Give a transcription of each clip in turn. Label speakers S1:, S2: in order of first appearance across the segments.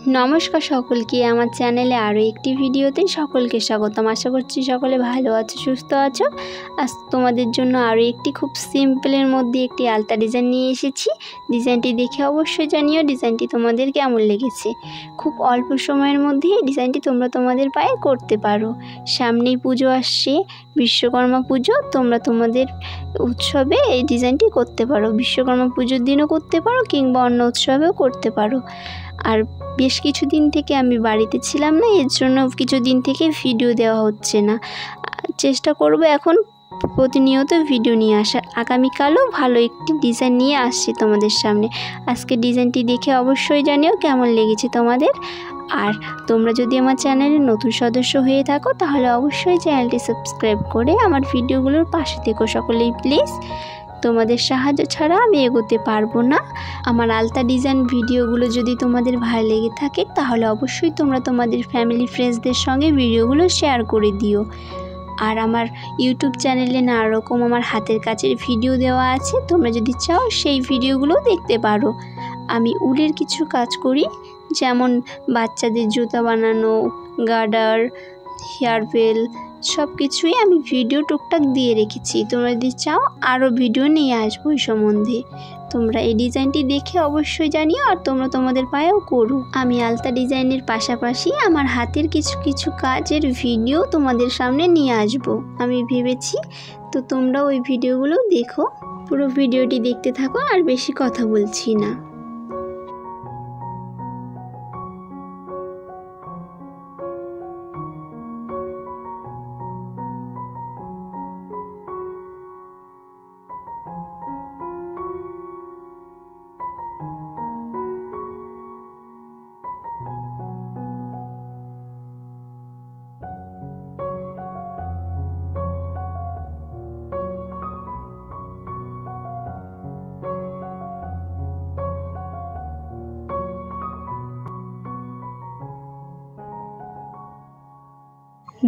S1: নমস্কার সকলকে আমার চ্যানেলে আরও একটি ভিডিওতে সকলকে স্বাগতম। আশা করছি সকলে ভালো আছো, সুস্থ আছো। আজ তোমাদের জন্য আরও একটি খুব সিম্পলের মধ্যে একটি আলতা ডিজাইন নিয়ে এসেছি। ডিজাইনটি দেখে অবশ্যই জানিও ডিজাইনটি তোমাদের কেমন লেগেছে। খুব অল্প সময়ের মধ্যে এই ডিজাইনটি তোমরা তোমাদের পায়ে করতে পারো। সামনেই পুজো আসছে, বিশ্বকর্মা পুজো। তোমরা তোমাদের উৎসবে এই ডিজাইনটি করতে পারো। বিশ্বকর্মা পুজোর দিনও করতে পারো কিংবা অন্য উৎসবেও করতে পারো। আর বেশ কিছুদিন থেকে আমি বাড়িতে ছিলাম না, এর জন্য কিছুদিন থেকে ভিডিও দেওয়া হচ্ছে না। চেষ্টা করব এখন প্রতিনিয়ত ভিডিও নিয়ে আসার। আগামীকালও ভালো একটি ডিজাইন নিয়ে আসছি তোমাদের সামনে। আজকে ডিজাইনটি দেখে অবশ্যই জানিও কেমন লেগেছে তোমাদের। আর তোমরা যদি আমার চ্যানেলে নতুন সদস্য হয়ে থাকো তাহলে অবশ্যই চ্যানেলটি সাবস্ক্রাইব করে আমার ভিডিওগুলোর পাশে থেকো সকলেই প্লিজ। তোমাদের সাহায্য ছাড়া আমি এগোতে পারবো না। আমার আলতা ডিজাইন ভিডিওগুলো যদি তোমাদের ভালো লেগে থাকে তাহলে অবশ্যই তোমরা তোমাদের ফ্যামিলি ফ্রেন্ডসদের সঙ্গে ভিডিওগুলো শেয়ার করে দিও। আর আমার ইউটিউব চ্যানেলে নানা রকম আমার হাতের কাজের ভিডিও দেওয়া আছে, তোমরা যদি চাও সেই ভিডিওগুলো দেখতে পারো। আমি উলের কিছু কাজ করি, যেমন বাচ্চাদের জুতা বানানো, গার্ডার, হেয়ার বেল, সব কিছুই আমি ভিডিও টুকটাক দিয়ে রেখেছি। তোমরা যদি চাও আরও ভিডিও নিয়ে আসবো এই সম্বন্ধে। তোমরা এই ডিজাইনটি দেখে অবশ্যই জানিও আর তোমরা তোমাদের পায়েও করো। আমি আলতা ডিজাইনের পাশাপাশি আমার হাতের কিছু কিছু কাজের ভিডিও তোমাদের সামনে নিয়ে আসবো আমি ভেবেছি। তো তোমরা ওই ভিডিওগুলো দেখো, পুরো ভিডিওটি দেখতে থাকো আর বেশি কথা বলছি না।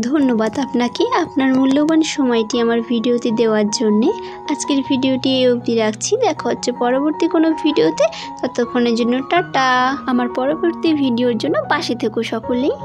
S1: ধন্যবাদ আপনাকে আপনার মূল্যবান সময়টি আমার ভিডিওতে দেওয়ার জন্যে। আজকের ভিডিওটি এই অবধি রাখছি। দেখা হচ্ছে পরবর্তী কোনো ভিডিওতে। ততক্ষণের জন্য টাটা। আমার পরবর্তী ভিডিওর জন্য পাশে থেকো সকলেই।